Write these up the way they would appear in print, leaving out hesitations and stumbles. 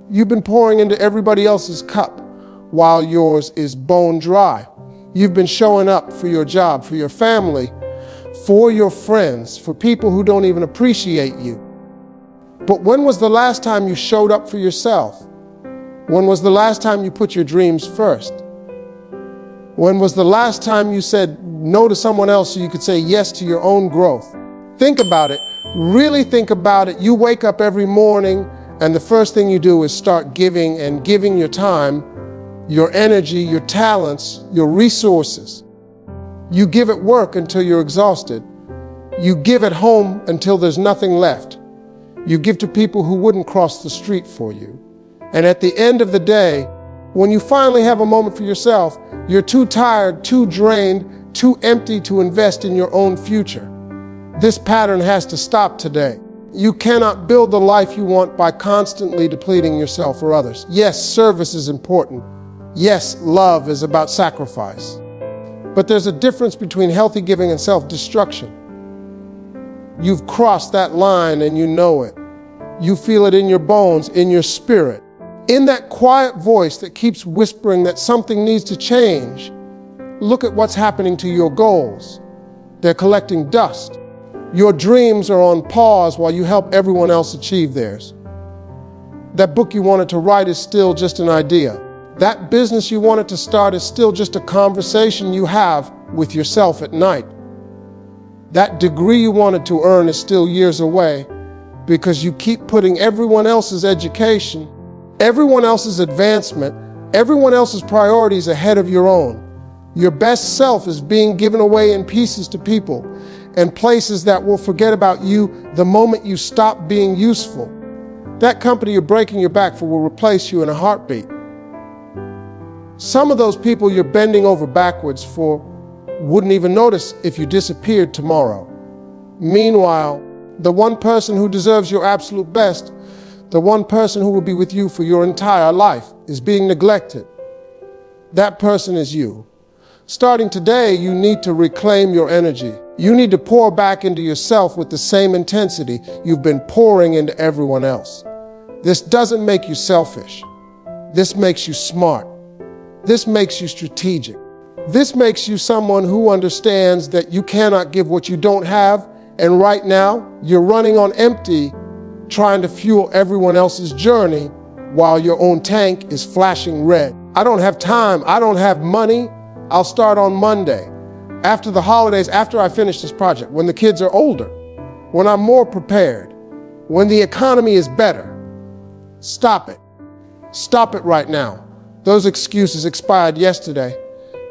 You've been pouring into everybody else's cup while yours is bone dry. You've been showing up for your job, for your family, for your friends, for people who don't even appreciate you. But when was the last time you showed up for yourself? When was the last time you put your dreams first? When was the last time you said no to someone else so you could say yes to your own growth? Think about it. Really think about it. You wake up every morning and the first thing you do is start giving your time, your energy, your talents, your resources. You give at work until you're exhausted. You give at home until there's nothing left. You give to people who wouldn't cross the street for you. And at the end of the day, when you finally have a moment for yourself, you're too tired, too drained, too empty to invest in your own future. This pattern has to stop today. You cannot build the life you want by constantly depleting yourself for others. Yes, service is important. Yes, love is about sacrifice. But there's a difference between healthy giving and self-destruction. You've crossed that line and you know it. You feel it in your bones, in your spirit. In that quiet voice that keeps whispering that something needs to change, look at what's happening to your goals. They're collecting dust. Your dreams are on pause while you help everyone else achieve theirs. That book you wanted to write is still just an idea. That business you wanted to start is still just a conversation you have with yourself at night. That degree you wanted to earn is still years away because you keep putting everyone else's education, everyone else's advancement, everyone else's priorities ahead of your own. Your best self is being given away in pieces to people and places that will forget about you the moment you stop being useful. That company you're breaking your back for will replace you in a heartbeat. Some of those people you're bending over backwards for wouldn't even notice if you disappeared tomorrow. Meanwhile, the one person who deserves your absolute best, the one person who will be with you for your entire life, is being neglected. That person is you. Starting today, you need to reclaim your energy. You need to pour back into yourself with the same intensity you've been pouring into everyone else. This doesn't make you selfish. This makes you smart. This makes you strategic. This makes you someone who understands that you cannot give what you don't have, and right now, you're running on empty, trying to fuel everyone else's journey while your own tank is flashing red. I don't have time. I don't have money. I'll start on Monday. After the holidays, after I finish this project, when the kids are older, when I'm more prepared, when the economy is better. Stop it. Stop it right now. Those excuses expired yesterday.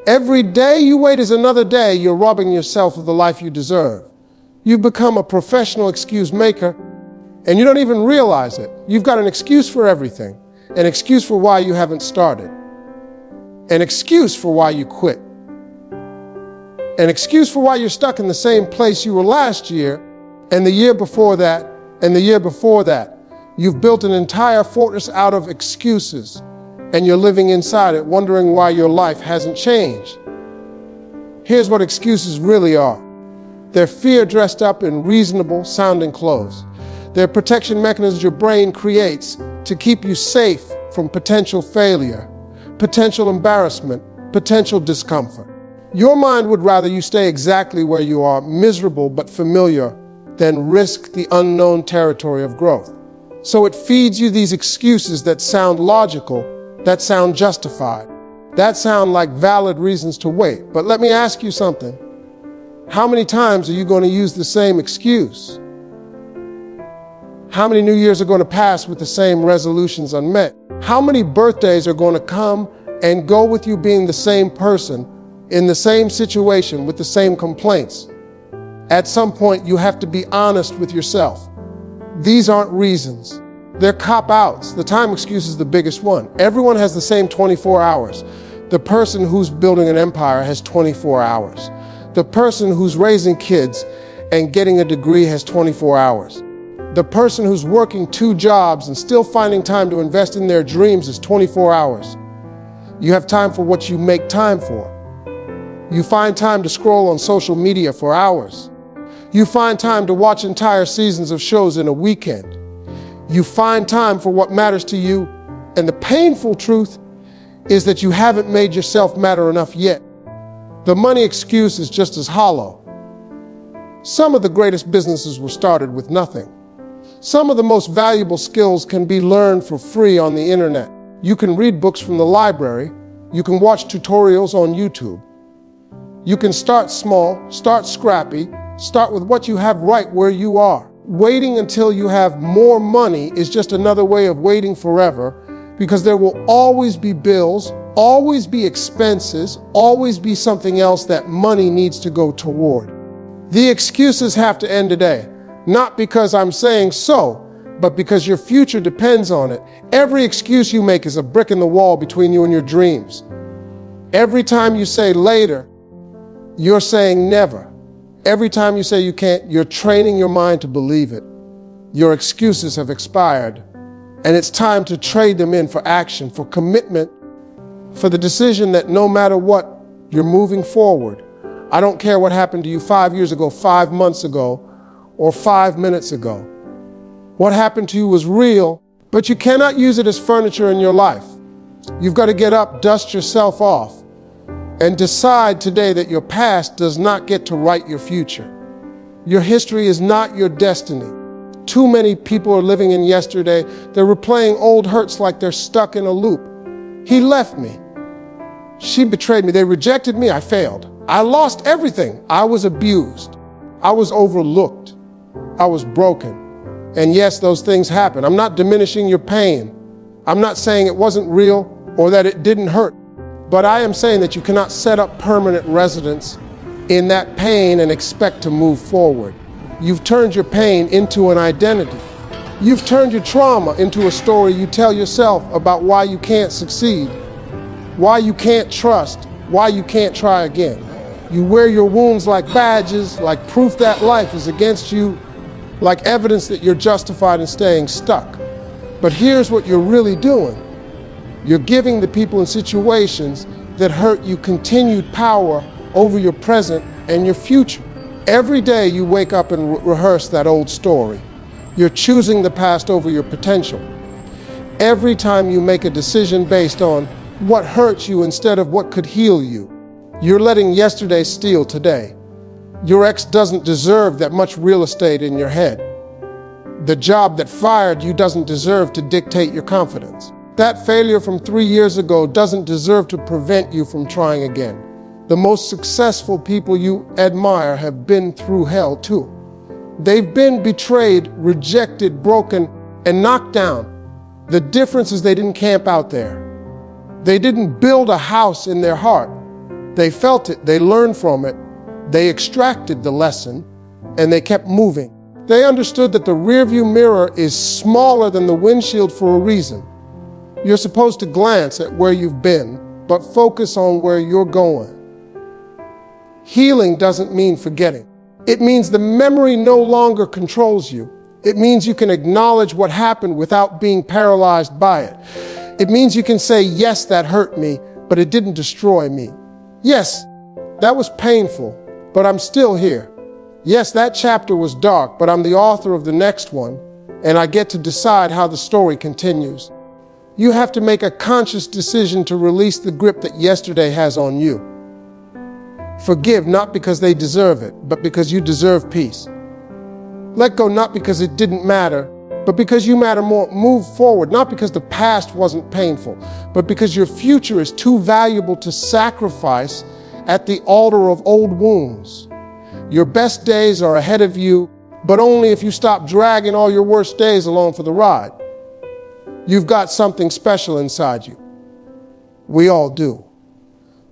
Every day you wait is another day you're robbing yourself of the life you deserve. You've become a professional excuse maker, and you don't even realize it. You've got an excuse for everything. An excuse for why you haven't started. An excuse for why you quit. An excuse for why you're stuck in the same place you were last year, and the year before that, and the year before that. You've built an entire fortress out of excuses, and you're living inside it, wondering why your life hasn't changed. Here's what excuses really are. They're fear dressed up in reasonable sounding clothes. They're protection mechanisms your brain creates to keep you safe from potential failure, potential embarrassment, potential discomfort. Your mind would rather you stay exactly where you are, miserable but familiar, than risk the unknown territory of growth. So it feeds you these excuses that sound logical, that sound justified, that sound like valid reasons to wait. But let me ask you something. How many times are you going to use the same excuse? How many New Year's are going to pass with the same resolutions unmet? How many birthdays are going to come and go with you being the same person, in the same situation, with the same complaints? At some point, you have to be honest with yourself. These aren't reasons. They're cop-outs. The time excuse is the biggest one. Everyone has the same 24 hours. The person who's building an empire has 24 hours. The person who's raising kids and getting a degree has 24 hours. The person who's working 2 jobs and still finding time to invest in their dreams is 24 hours. You have time for what you make time for. You find time to scroll on social media for hours. You find time to watch entire seasons of shows in a weekend. You find time for what matters to you And the painful truth is that you haven't made yourself matter enough yet. The money excuse is just as hollow. Some of the greatest businesses were started with nothing. Some of the most valuable skills can be learned for free on the internet. You can read books from the library. You can watch tutorials on YouTube. You can start small, start scrappy, start with what you have right where you are. Waiting until you have more money is just another way of waiting forever, because there will always be bills, always be expenses, always be something else that money needs to go toward. The excuses have to end today, not because I'm saying so, but because your future depends on it. Every excuse you make is a brick in the wall between you and your dreams. Every time you say later, you're saying never. Every time you say you can't, you're training your mind to believe it. Your excuses have expired, and it's time to trade them in for action, for commitment, for the decision that no matter what, you're moving forward. I don't care what happened to you 5 years ago, 5 months ago, or 5 minutes ago. What happened to you was real, but you cannot use it as furniture in your life. You've got to get up, dust yourself off, and decide today that your past does not get to write your future. Your history is not your destiny. Too many people are living in yesterday. They're replaying old hurts like they're stuck in a loop. He left me. She betrayed me. They rejected me. I failed. I lost everything. I was abused. I was overlooked. I was broken. And yes, those things happen. I'm not diminishing your pain. I'm not saying it wasn't real or that it didn't hurt. But I am saying that you cannot set up permanent residence in that pain and expect to move forward. You've turned your pain into an identity. You've turned your trauma into a story you tell yourself about why you can't succeed, why you can't trust, why you can't try again. You wear your wounds like badges, like proof that life is against you, like evidence that you're justified in staying stuck. But here's what you're really doing. You're giving the people in situations that hurt you continued power over your present and your future. Every day you wake up and rehearse that old story. You're choosing the past over your potential. Every time you make a decision based on what hurts you instead of what could heal you, you're letting yesterday steal today. Your ex doesn't deserve that much real estate in your head. The job that fired you doesn't deserve to dictate your confidence. That failure from 3 years ago doesn't deserve to prevent you from trying again. The most successful people you admire have been through hell too. They've been betrayed, rejected, broken, and knocked down. The difference is they didn't camp out there. They didn't build a house in their heart. They felt it, they learned from it, they extracted the lesson, and they kept moving. They understood that the rearview mirror is smaller than the windshield for a reason. You're supposed to glance at where you've been, but focus on where you're going. Healing doesn't mean forgetting. It means the memory no longer controls you. It means you can acknowledge what happened without being paralyzed by it. It means you can say, yes, that hurt me, but it didn't destroy me. Yes, that was painful, but I'm still here. Yes, that chapter was dark, but I'm the author of the next one, and I get to decide how the story continues. You have to make a conscious decision to release the grip that yesterday has on you. Forgive not because they deserve it, but because you deserve peace. Let go not because it didn't matter, but because you matter more. Move forward, not because the past wasn't painful, but because your future is too valuable to sacrifice at the altar of old wounds. Your best days are ahead of you, but only if you stop dragging all your worst days along for the ride. You've got something special inside you. We all do.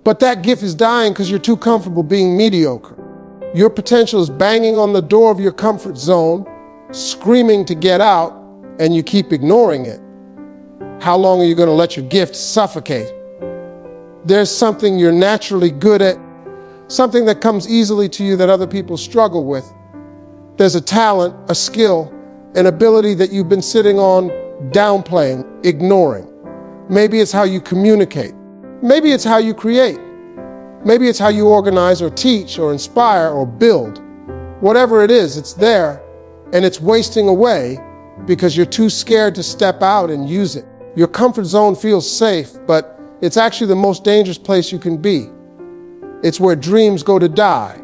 But that gift is dying because you're too comfortable being mediocre. Your potential is banging on the door of your comfort zone, screaming to get out, and you keep ignoring it. How long are you going to let your gift suffocate? There's something you're naturally good at, something that comes easily to you that other people struggle with. There's a talent, a skill, an ability that you've been sitting on, downplaying, ignoring. Maybe it's how you communicate. Maybe it's how you create. Maybe it's how you organize or teach or inspire or build. Whatever it is, it's there, and it's wasting away because you're too scared to step out and use it. Your comfort zone feels safe, but it's actually the most dangerous place you can be. It's where dreams go to die.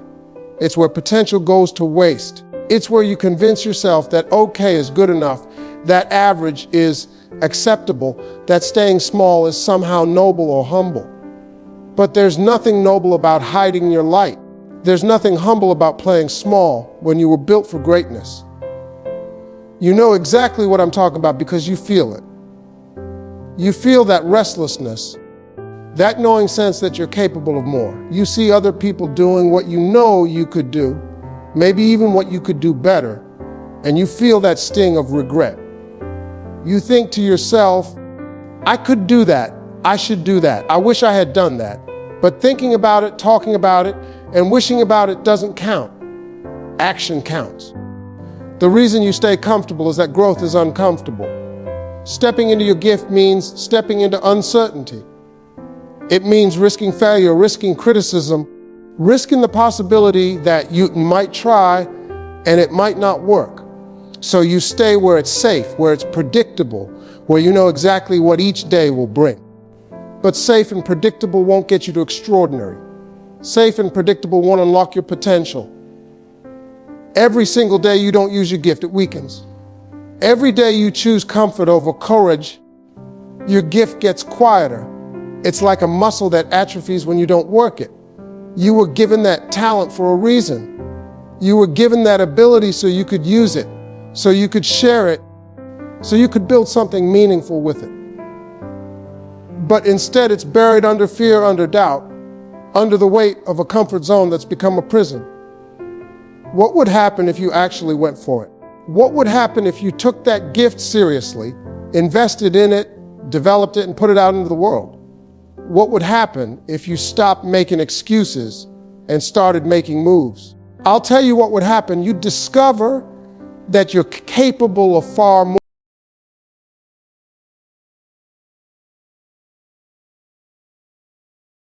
It's where potential goes to waste. It's where you convince yourself that okay is good enough, that average is acceptable, that staying small is somehow noble or humble. But there's nothing noble about hiding your light. There's nothing humble about playing small when you were built for greatness. You know exactly what I'm talking about because you feel it. You feel that restlessness, that knowing sense that you're capable of more. You see other people doing what you know you could do, maybe even what you could do better, and you feel that sting of regret. You think to yourself, I could do that, I should do that, I wish I had done that. But thinking about it, talking about it, and wishing about it doesn't count. Action counts. The reason you stay comfortable is that growth is uncomfortable. Stepping into your gift means stepping into uncertainty. It means risking failure, risking criticism, risking the possibility that you might try and it might not work. So you stay where it's safe, where it's predictable, where you know exactly what each day will bring. But safe and predictable won't get you to extraordinary. Safe and predictable won't unlock your potential. Every single day you don't use your gift, it weakens. Every day you choose comfort over courage, your gift gets quieter. It's like a muscle that atrophies when you don't work it. You were given that talent for a reason. You were given that ability so you could use it, so you could share it, so you could build something meaningful with it. But instead it's buried under fear, under doubt, under the weight of a comfort zone that's become a prison. What would happen if you actually went for it? What would happen if you took that gift seriously, invested in it, developed it, and put it out into the world? What would happen if you stopped making excuses and started making moves? I'll tell you what would happen. You'd discover that you're capable of far more.